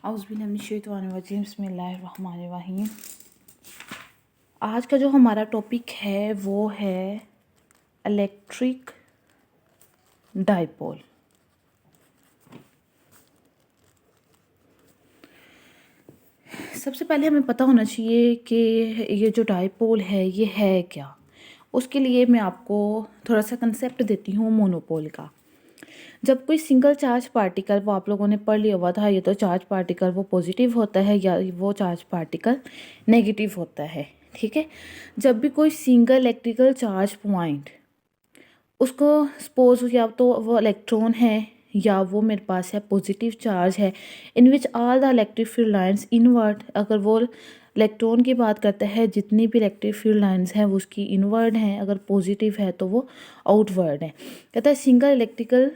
औज़ुबिल्लाहिमिनश्शैतानिर्रजीम बिस्मिल्लाहिर्रहमानिर्रहीम। आज का जो हमारा टॉपिक है वो है इलेक्ट्रिक डाइपोल। सबसे पहले हमें पता होना चाहिए कि ये जो डाइपोल है ये है क्या। उसके लिए मैं आपको थोड़ा सा कंसेप्ट देती हूँ मोनोपोल का। जब कोई सिंगल चार्ज पार्टिकल, वो आप लोगों ने पढ़ लिया हुआ था, ये तो चार्ज पार्टिकल वो पॉजिटिव होता है या वो चार्ज पार्टिकल नेगेटिव होता है, ठीक है। जब भी कोई सिंगल इलेक्ट्रिकल चार्ज पॉइंट, उसको सपोज या तो वो इलेक्ट्रॉन है या वो मेरे पास है पॉजिटिव चार्ज है, in which all the electric field lines inward, अगर वो इलेक्ट्रॉन की बात करते हैं, जितनी भी इलेक्ट्रिक फील्ड लाइंस हैं वो उसकी इनवर्ड हैं, अगर पॉजिटिव है तो वो आउटवर्ड है। कहता है single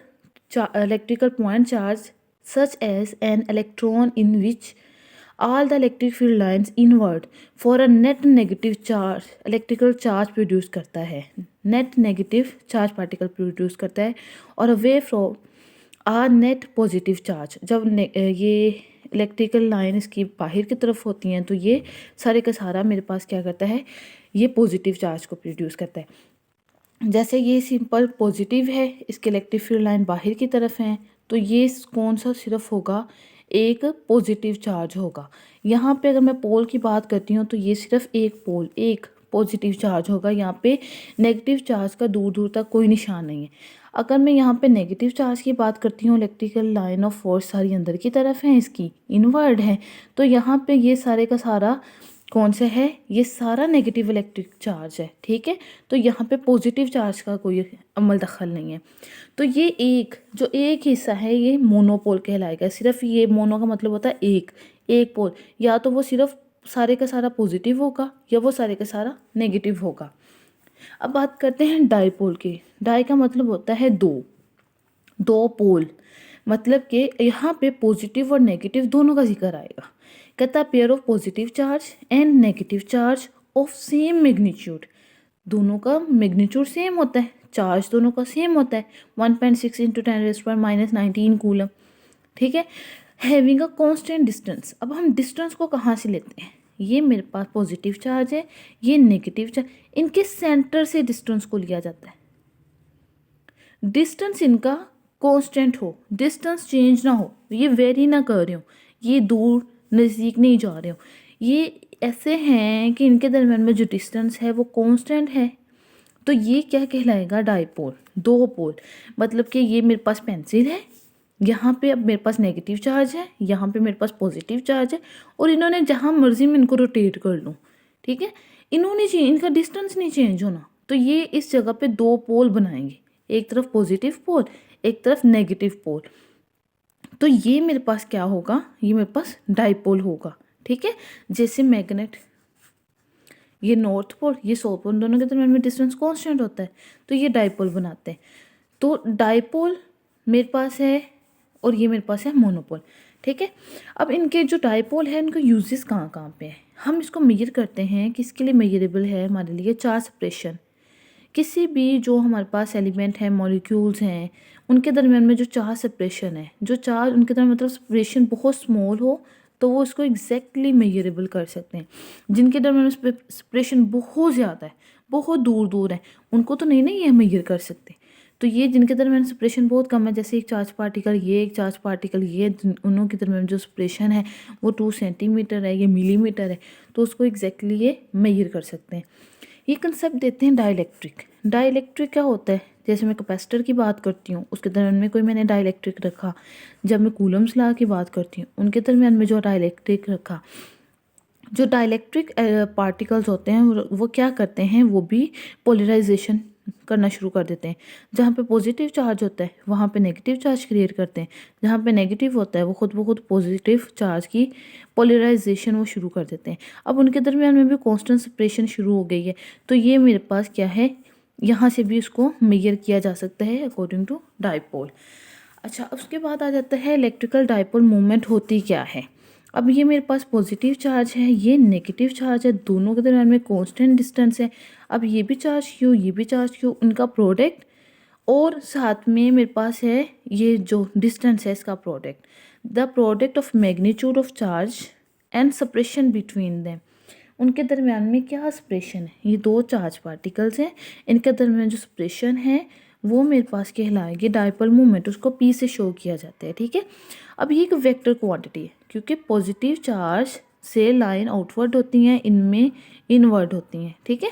electrical point charge such as an electron in which all the electric field lines inward for a net negative charge electrical charge produce करता है, net negative charge particle produce करता है, और away from a net positive charge. जब ये electrical line इसकी बाहर की तरफ होती हैं तो ये सारे का सारा मेरे पास क्या करता है, ये पॉजिटिव चार्ज को प्रोड्यूस करता है। जैसे ये सिंपल पॉजिटिव है, इसके इलेक्ट्रिक फील्ड लाइन बाहर की तरफ हैं, तो ये कौन सा सिर्फ होगा, एक पॉजिटिव चार्ज होगा। यहाँ पे अगर मैं पोल की बात करती हूँ तो ये सिर्फ एक पोल, एक पॉजिटिव चार्ज होगा। यहाँ पे नेगेटिव चार्ज का दूर दूर तक कोई निशान नहीं है। अगर मैं यहाँ पे नेगेटिव चार्ज की बात करती हूँ, इलेक्ट्रिकल लाइन ऑफ फोर्स सारी अंदर की तरफ है, इसकी इनवर्ड है, तो यहाँ पे ये सारे का सारा कौन सा है, ये सारा नेगेटिव इलेक्ट्रिक चार्ज है, ठीक है। तो यहाँ पे पॉजिटिव चार्ज का कोई अमल दखल नहीं है। तो ये एक हिस्सा है ये मोनोपोल कहलाएगा। सिर्फ ये मोनो का मतलब होता है एक पोल, या तो वो सिर्फ सारे का सारा पॉजिटिव होगा या वो सारे का सारा नेगेटिव होगा। अब बात करते हैं डाइपोल की। डाई का मतलब होता है दो पोल, मतलब कि यहाँ पे पॉजिटिव और नेगेटिव दोनों का जिक्र आएगा। कहता pair of positive charge and negative charge of same magnitude, दोनों का मैग्नीट्यूड सेम होता है, चार्ज दोनों का सेम होता है, 1.6 × 10⁻⁹ कूलम, ठीक है। Having a constant distance. अब हम डिस्टेंस को कहाँ से लेते हैं, ये मेरे पास पॉजिटिव चार्ज है, ये नेगेटिव चार्ज, इनके सेंटर से डिस्टेंस को लिया जाता है। डिस्टेंस इनका कांस्टेंट हो, डिस्टेंस चेंज ना हो, ये वेरी ना कर रहे हो, ये दूर नज़दीक नहीं जा रहे हो, ये ऐसे हैं कि इनके दरम्यान में जो डिस्टेंस है वो कांस्टेंट है। तो ये क्या कहलाएगा, डाइपोल, दो पोल। मतलब कि ये मेरे पास पेंसिल है, यहाँ पे अब मेरे पास नेगेटिव चार्ज है, यहाँ पे मेरे पास पॉजिटिव चार्ज है, और इन्होंने जहाँ मर्जी में इनको रोटेट कर लूँ, ठीक है, इनका डिस्टेंस नहीं चेंज होना। तो ये इस जगह पे दो पोल बनाएंगे, एक तरफ पॉजिटिव पोल, एक तरफ नेगेटिव पोल। तो ये मेरे पास क्या होगा, ये मेरे पास डाइपोल होगा, ठीक है। जैसे मैग्नेट, ये नॉर्थ पोल, ये साउथ पोल, दोनों के दरम्यान में डिस्टेंस कांस्टेंट होता है, तो ये डाइपोल बनाते हैं। तो डाइपोल मेरे पास है और ये मेरे पास है मोनोपोल, ठीक है। अब इनके जो डाइपोल है इनका यूजेस कहाँ कहाँ पे है, हम इसको मेजर करते हैं। किसके लिए मेजरेबल है, हमारे लिए चार्ज सेपरेशन। किसी भी जो हमारे पास एलिमेंट है, मॉलिक्यूल्स हैं, उनके दरमियान में जो चार्ज सेपरेशन है, जो चार्ज उनके दरमियान मतलब सेपरेशन बहुत स्मॉल हो, तो वो इसको एग्जैक्टली मेजरेबल कर सकते हैं। जिनके दरमियान सेपरेशन बहुत ज़्यादा है, बहुत दूर दूर है, उनको तो नहीं ये मेजर कर सकते। तो ये जिनके दरमियान सेपरेशन बहुत कम है, जैसे एक चार्ज पार्टिकल ये, एक चार्ज पार्टिकल ये, उनों के दरमियान जो सेपरेशन है वो 2 सेंटीमीटर है, ये मिलीमीटर है, तो उसको एग्जैक्टली ये मेजर कर सकते हैं। ये कंसेप्ट देते हैं डाइलेक्ट्रिक। डाइलेक्ट्रिक क्या होता है, जैसे मैं कैपेसिटर की बात करती हूँ, उसके दरमियान में कोई मैंने डाइलेक्ट्रिक रखा। जब मैं कूलम्स लॉ की बात करती हूँ, उनके दरमियान में जो डाइलेक्ट्रिक रखा। जो डाइलेक्ट्रिक पार्टिकल्स होते हैं वो क्या करते हैं, वो भी पोलराइजेशन करना शुरू कर देते हैं। जहाँ पे पॉजिटिव चार्ज होता है वहाँ पे नेगेटिव चार्ज क्रिएट करते हैं, जहाँ पे नेगेटिव होता है वो खुद ब खुद पॉजिटिव चार्ज की पोलराइजेशन वो शुरू कर देते हैं। अब उनके दरमियान में भी कांस्टेंट सेपरेशन शुरू हो गई है, तो ये मेरे पास क्या है, यहाँ से भी इसको मेजर किया जा सकता है अकॉर्डिंग टू डाइपोल। अच्छा, उसके बाद आ जाता है इलेक्ट्रिकल डाइपोल मूवमेंट होती क्या है। अब ये मेरे पास पॉजिटिव चार्ज है, ये नेगेटिव चार्ज है, दोनों के दरमियान में कांस्टेंट डिस्टेंस है। अब ये भी चार्ज क्यों, ये भी चार्ज क्यों, उनका प्रोडक्ट, और साथ में मेरे पास है ये जो डिस्टेंस है इसका product. The product of magnitude of charge and separation between them, उनके दरमियान में क्या सेपरेशन है, ये दो चार्ज पार्टिकल्स हैं, इनके दरमियान जो सेपरेशन है वो मेरे पास कहलाएगी डाइपोल मोमेंट, उसको पी से शो किया जाता है, ठीक है। अब ये एक वेक्टर क्वांटिटी है, क्योंकि पॉजिटिव चार्ज से लाइन आउटवर्ड होती हैं, इनमें इनवर्ड होती हैं, ठीक है।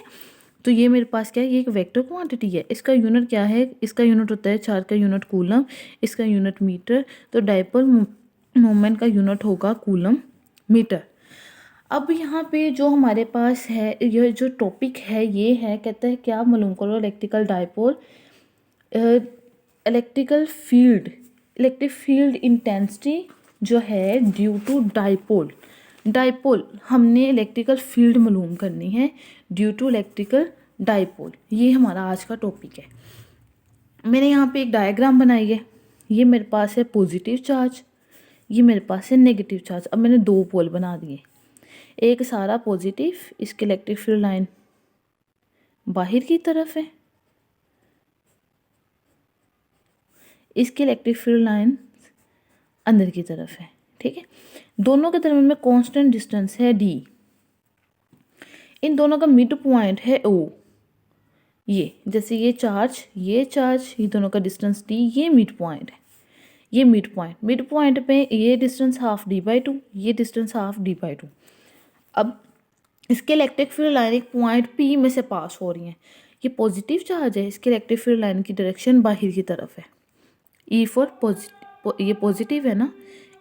तो ये मेरे पास क्या है, ये एक वेक्टर क्वांटिटी है। इसका यूनिट क्या है, इसका यूनिट होता है चार्ज का यूनिट कूलम, इसका यूनिट मीटर, तो डाइपोल मोमेंट का यूनिट होगा कूलम मीटर। अब यहाँ पे जो हमारे पास है, ये जो टॉपिक है ये है, कहता है क्या मालूम करो electrical dipole, electric field intensity जो है ड्यू टू डाइपोल, डाइपोल हमने इलेक्ट्रिकल फील्ड मालूम करनी है ड्यू टू इलेक्ट्रिकल डाइपोल, ये हमारा आज का टॉपिक है। मैंने यहाँ पे एक डायग्राम बनाई है, ये मेरे पास है पॉजिटिव चार्ज, ये मेरे पास है नेगेटिव चार्ज। अब मैंने दो पोल बना दिए, एक सारा पॉजिटिव, इसकी इलेक्ट्रिक फील्ड लाइन बाहर की तरफ है, इसकी इलेक्ट्रिक फील्ड लाइन अंदर की तरफ है, ठीक है। दोनों के दरमियान में कांस्टेंट डिस्टेंस है d, इन दोनों का मिड पॉइंट है O, ये जैसे ये चार्ज ये दोनों का डिस्टेंस d, ये मिड पॉइंट है, ये मिड पॉइंट पे ये डिस्टेंस हाफ d/2, ये डिस्टेंस हाफ d/2। अब इसके इलेक्ट्रिक फील्ड लाइन एक पॉइंट P में से पास हो रही है, ये पॉजिटिव चार्ज है, इसके इलेक्ट्रिक फील्ड लाइन की डायरेक्शन बाहर की तरफ है, E फॉर पॉजिटिव, ये पॉजिटिव है ना,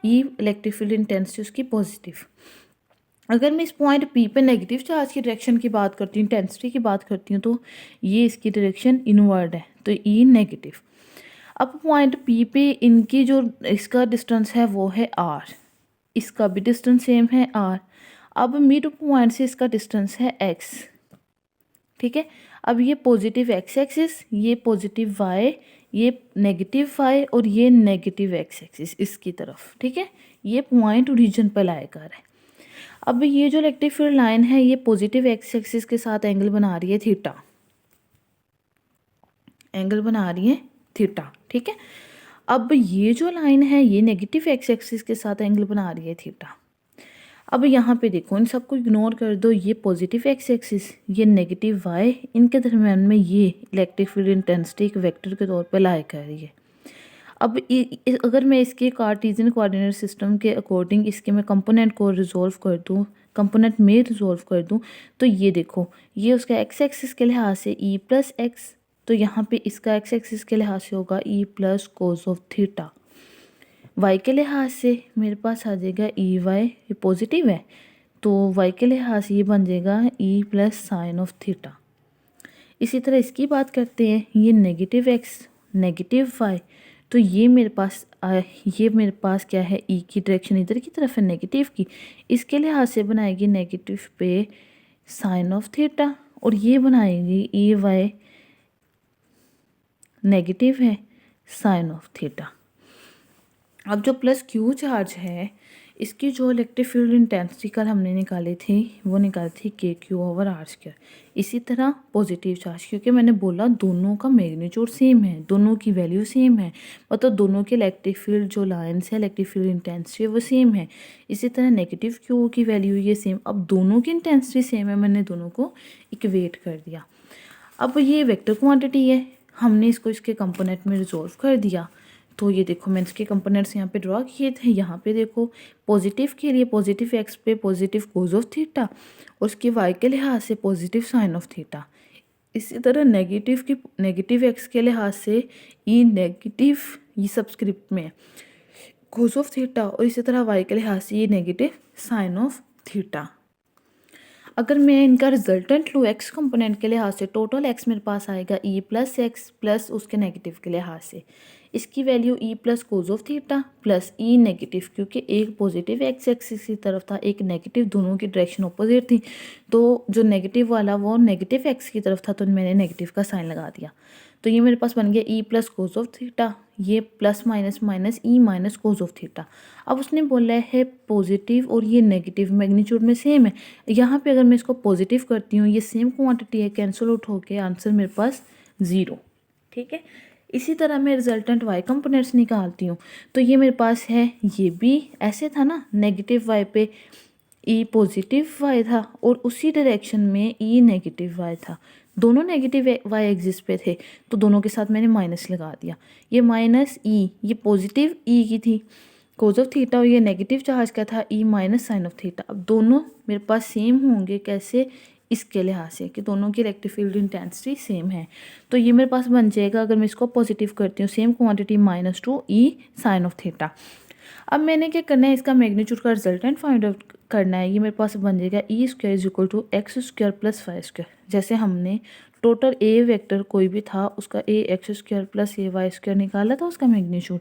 E इलेक्ट्रिक फील्ड इंटेंसिटी उसकी पॉजिटिव। अगर मैं इस पॉइंट P पे नेगेटिव चार्ज की डायरेक्शन की बात करती हूँ, इंटेंसिटी की बात करती हूँ, तो ये इसकी डायरेक्शन इनवर्ड है, तो E नेगेटिव। अब पॉइंट P पे इनकी जो इसका डिस्टेंस है वो है R, इसका भी डिस्टेंस सेम है R। अब मिड पॉइंट से इसका डिस्टेंस है x, ठीक है। अब ये पॉजिटिव x एक्सिस, ये पॉजिटिव y, ये नेगेटिव y और ये नेगेटिव x एक्सिस इसकी तरफ, ठीक है। ये पॉइंट ओरिजिन पर लाया कर है। अब ये जो इलेक्ट्रिक फील्ड लाइन है ये पॉजिटिव x एक्सिस के साथ एंगल बना रही है थीटा, एंगल बना रही है थीटा, ठीक है। अब ये जो लाइन है ये नेगेटिव x एक्सिस के साथ एंगल बना रही है थीटा। अब यहाँ पे देखो, इन सबको इग्नोर कर दो, ये पॉजिटिव x एक्सिस, ये नेगेटिव y, इनके दरम्यान में ये इलेक्ट्रिक फील्ड इंटेंसिटी एक वेक्टर के तौर पे लाया कर रही है। अब अगर मैं इसके कार्टेशियन कोऑर्डिनेट सिस्टम के अकॉर्डिंग इसके मैं कंपोनेंट को रिजोल्व कर दूँ, कंपोनेंट में रिजोल्व कर दूँ, तो ये देखो, ये उसका x एक्सिस के लिहाज से e प्लस एक्स, तो यहाँ पे इसका x एक्सिस के लिहाज से होगा e plus cos of theta. y के लिहाज से मेरे पास आ जाएगा ई वाई, ये पॉजिटिव है तो y के लिहाज से ये बन जाएगा e plus sine of theta. इसी तरह इसकी बात करते हैं, ये नेगेटिव x नेगेटिव y, तो ये मेरे पास क्या है, e की डायरेक्शन इधर की तरफ है नेगेटिव की, इसके लिहाज से बनाएगी नेगेटिव पे साइन ऑफ थीटा, और ये बनाएगी ई वाई नेगेटिव है साइन ऑफ थीटा। अब जो प्लस क्यू चार्ज है, इसकी जो इलेक्ट्रिक फील्ड इंटेंसिटी कल हमने निकाली थी वो निकाली थी KQ/R²। इसी तरह पॉजिटिव चार्ज, क्योंकि मैंने बोला दोनों का मैग्नीट्यूड सेम है, दोनों की वैल्यू सेम है, मतलब दोनों के इलेक्ट्रिक फील्ड जो लाइन्स है इलेक्ट्रिक फील्ड इंटेंसिटी वो सेम है। इसी तरह नेगेटिव क्यू की वैल्यू ये सेम, अब दोनों की इंटेंसिटी सेम है, मैंने दोनों को इक्वेट कर दिया। अब ये वेक्टर क्वान्टिटी है, हमने इसको इसके कंपोनेंट में रिजोल्व कर दिया, तो ये देखो मैंने इसके कंपोनेंट्स यहाँ पे ड्रॉ किए थे। यहाँ पे देखो पॉजिटिव के लिए पॉजिटिव x पे पॉजिटिव कोस ऑफ थीटा, और उसके y के लिहाज से पॉजिटिव साइन ऑफ थीटा। इसी तरह नेगेटिव x के लिहाज से ई नेगेटिव, ये सब्सक्रिप्ट में कोस ऑफ थीटा, और इसी तरह y के लिहाज से ये नेगेटिव साइन ऑफ थीटा। अगर मैं इनका रिजल्टेंट लूँ x कंपोनेंट के लिहाज से, टोटल x मेरे पास आएगा e प्लस एक्स प्लस उसके नेगेटिव के लिहाज से, इसकी value e plus cos of theta plus e negative, क्योंकि एक पॉजिटिव x एक्सिस की तरफ था एक नेगेटिव, दोनों की डायरेक्शन अपोजिट थी, तो जो नेगेटिव वाला वो नेगेटिव x की तरफ था, तो मैंने नेगेटिव का साइन लगा दिया। तो ये मेरे पास बन गया e plus cos of theta, ये plus minus minus e minus cos of theta. अब उसने बोला है पॉजिटिव और ये नेगेटिव मैग्नीट्यूड में सेम है, यहाँ पे अगर मैं इसको पॉजिटिव करती हूँ, ये सेम क्वांटिटी है, कैंसिल आउट होके आंसर मेरे पास 0, ठीक है। इसी तरह मैं रिजल्टेंट y कंपोनेंट्स निकालती हूँ। तो ये मेरे पास है, ये भी ऐसे था ना, नेगेटिव y पे e पॉजिटिव y था और उसी डायरेक्शन में e नेगेटिव y था। दोनों नेगेटिव y एक्सिस पे थे तो दोनों के साथ मैंने माइनस लगा दिया। ये माइनस e, ये पॉजिटिव e की थी कोज ऑफ थीटा और ये नेगेटिव चार्ज का था e minus sine of theta. अब दोनों मेरे पास सेम होंगे, कैसे? इसके लिहाज से कि दोनों की इलेक्ट्रिक फील्ड इंटेंसिटी सेम है। तो ये मेरे पास बन जाएगा, अगर मैं इसको पॉजिटिव करती हूँ, same quantity -2 e sine of theta. अब मैंने क्या करना है, इसका मैग्नीट्यूड का रिजल्टेंट फाइंड आउट करना है। ये मेरे पास बन जाएगा e square is equal to x square plus y square. जैसे हमने टोटल ए वेक्टर कोई भी था उसका a x square plus a y square निकाला था उसका मैग्नीट्यूड,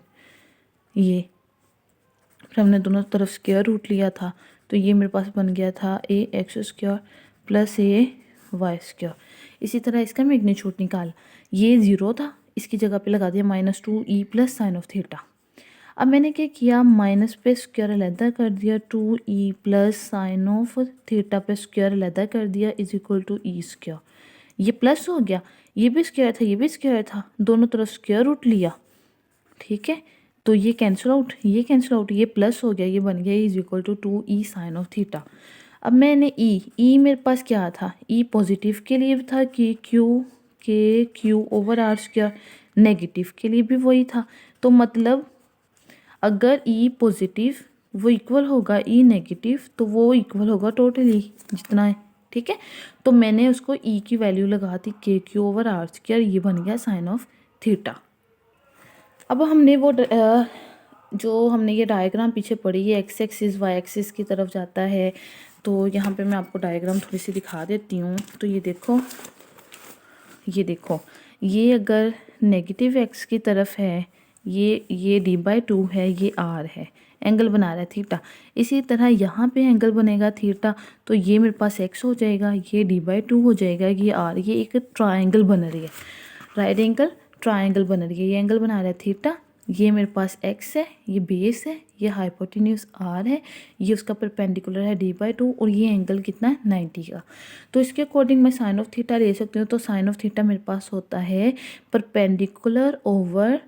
ये फिर हमने दोनों तरफ स्क्वायर रूट लिया था तो ये मेरे पास बन गया था ए x square plus a y square. इसी तरह इसका मैग्नीट्यूड निकाल, ये 0 था, इसकी जगह पे लगा दिया -2 e plus sine of theta. अब मैंने क्या किया, माइनस पे स्क्वायर अलहदा कर दिया, 2 e plus sine of theta पे स्क्वायर अलहदा कर दिया is equal to E square. ये प्लस हो गया, ये भी स्क्वायर था ये भी स्क्वायर था, दोनों तरफ स्क्वायर रूट लिया, ठीक है। तो ये कैंसिल आउट, ये कैंसिल आउट, ये प्लस हो गया, ये बन गया is equal to 2 E sine of theta. अब मैंने ई मेरे पास क्या था, ई पॉजिटिव के लिए था कि Q over R square, negative के लिए भी वही था। तो मतलब अगर ई पॉजिटिव वो इक्वल होगा ई नेगेटिव तो वो इक्वल होगा टोटली जितना है, ठीक है। तो मैंने उसको ई की वैल्यू लगा दी क्यू ओवर आर स्क्वायर, ये बन गया साइन ऑफ थीटा। अब हमने वो जो हमने ये डायग्राम पीछे पढ़ी, ये एक्स एक्सिस वाई एक्सिस की तरफ जाता है। तो यहाँ पे मैं आपको डायग्राम थोड़ी सी दिखा देती हूँ। तो ये देखो, ये अगर नेगेटिव एक्स की तरफ है, ये d/2 है, ये r है, एंगल बना रहा है थीटा। इसी तरह यहाँ पे एंगल बनेगा थीटा, तो ये मेरे पास x हो जाएगा, ये d/2 हो जाएगा, ये r, ये एक ट्रायंगल बन रही है, राइट एंगल ट्रायंगल बन रही है। ये एंगल बना रहा है थीटा, ये मेरे पास x है, ये बेस है, ये हाइपोटेन्यूज r है, ये उसका परपेंडिकुलर है d/2 और ये एंगल कितना है 90 का। तो इसके अकॉर्डिंग मैं साइन ऑफ थीटा ले सकती हूँ। तो साइन ऑफ थीटा मेरे पास होता है perpendicular over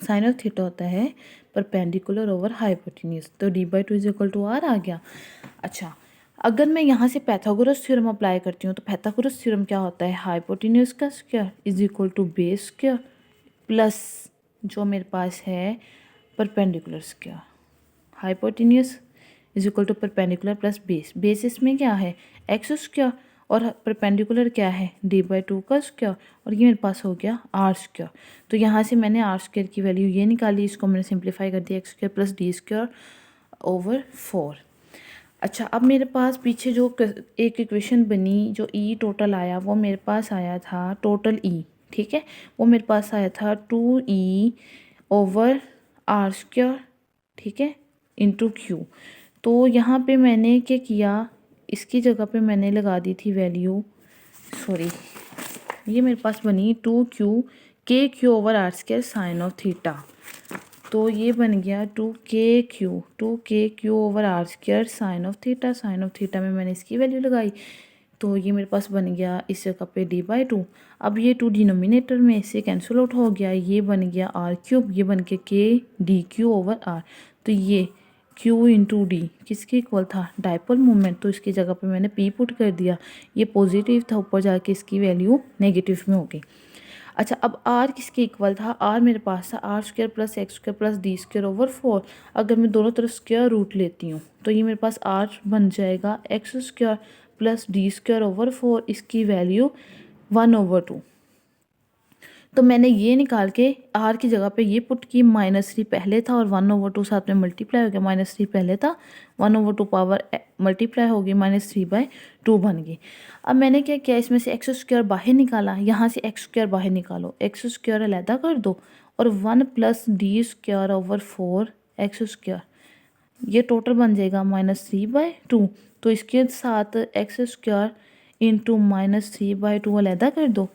sine of theta होता है परपेंडिकुलर ओवर हाइपोटेन्यूज। तो d/2 is equal to r आ गया। अच्छा, अगर मैं यहाँ से पैथागोरस थ्योरम अप्लाई करती हूँ तो पैथागोरस थ्योरम क्या होता है, हाइपोटेन्यूज का square is equal to base square plus जो मेरे पास है perpendicular square. Hypotenuse is equal to perpendicular plus base, base इसमें क्या है एक्स स्क्वायर और परपेंडिकुलर क्या है d/2 का स्क्वायर, और ये मेरे पास हो गया r स्क्वायर। तो यहाँ से मैंने r स्क्वायर की वैल्यू ये निकाली, इसको मैंने सिंप्लीफाई कर दिया x square plus D square over 4। अच्छा, अब मेरे पास पीछे जो एक इक्वेशन बनी, जो ई टोटल आया वो मेरे पास आया था टोटल ई, ठीक है, वो मेरे पास आया था 2e ओवर आर स्क्वायर, ठीक है, इंटू क्यू। तो यहाँ पे मैंने क्या किया, इसकी जगह पे मैंने लगा दी थी वैल्यू, सॉरी, ये मेरे पास बनी 2q over R square sine of theta. तो ये बन गया 2k over R square sine of theta. Sine of theta में मैंने इसकी वैल्यू लगाई, तो ये मेरे पास बन गया इस जगह पे d/2। अब ये 2 डिनोमिनेटर में इससे कैंसिल आउट हो गया, ये बन गया r3, ये बन के k ओवर r। तो ये q इंटू डी किसके इक्वल था, डायपोल मोमेंट। तो इसकी जगह पे मैंने p पुट कर दिया, ये पॉजिटिव था, ऊपर जाके इसकी वैल्यू नेगेटिव में हो गई। अच्छा, अब r किसके इक्वल था, r मेरे पास था r square plus x square plus D square over 4। अगर मैं दोनों तरफ स्क्वायर रूट लेती हूँ तो ये मेरे पास r बन जाएगा x square plus D square over 4, इसकी वैल्यू 1/2। तो मैंने ये निकाल के r की जगह पे ये पुट की, -3 पहले था और 1/2 साथ में मल्टीप्लाई हो गया, -3 पहले था 1/2 पावर मल्टीप्लाई हो गई, -3/2 बन गई। अब मैंने क्या किया, इसमें से एक्स स्क्वायर बाहर निकाला, यहाँ से एक्स स्क्वायर बाहर निकालो, एक्स स्क्वायर अलहदा कर दो और 1 plus D square over 4 x square, ये टोटल बन जाएगा -3/2। तो इसके साथ एक्स स्क्वायर इंटू -3/2 अलहदा कर दो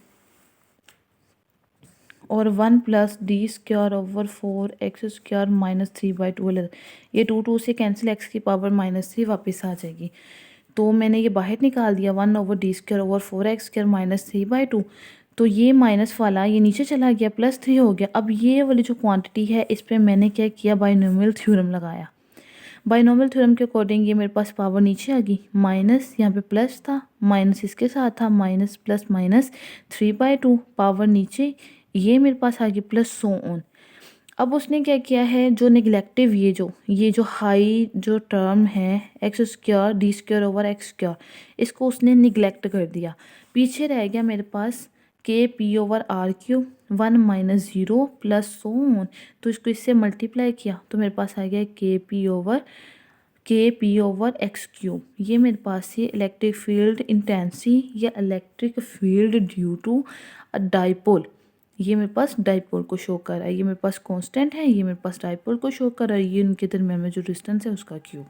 और 1 plus D square over 4 x square -3/2, ये 2 से कैंसिल, एक्स की पावर -3 वापस आ जाएगी। तो मैंने ये बाहर निकाल दिया 1/d² / 4x² - 3/2। तो ये माइनस वाला ये नीचे चला गया, +3 हो गया। अब ये वाली जो क्वांटिटी है इस पे मैंने क्या किया, बाइनोमियल थ्योरम लगाया। बाइनोमियल थ्योरम के अकॉर्डिंग ये मेरे पास पावर नीचे आ गई, माइनस यहाँ पे प्लस था, माइनस इसके साथ था, माइनस प्लस माइनस 3/2 पावर नीचे, ये मेरे पास आ गई प्लस सो ऑन। अब उसने क्या किया है, जो निगलेक्टिव ये जो हाई जो टर्म है x²d²/x², इसको उसने निगलेक्ट कर दिया। पीछे रह गया मेरे पास k p/r³ 1 - 0 plus so on. तो इसको इससे मल्टीप्लाई किया तो मेरे पास आ गया kp/x³। ये मेरे पास ये इलेक्ट्रिक फील्ड इंटेंसिटी या electric field due to a dipole, ये मेरे पास डाइपोल को शो कर रहा है। ये मेरे पास कांस्टेंट है, ये मेरे पास डाइपोल को शो कर रहा है, ये उनके दरम्यान में जो डिस्टेंस है उसका क्यूब।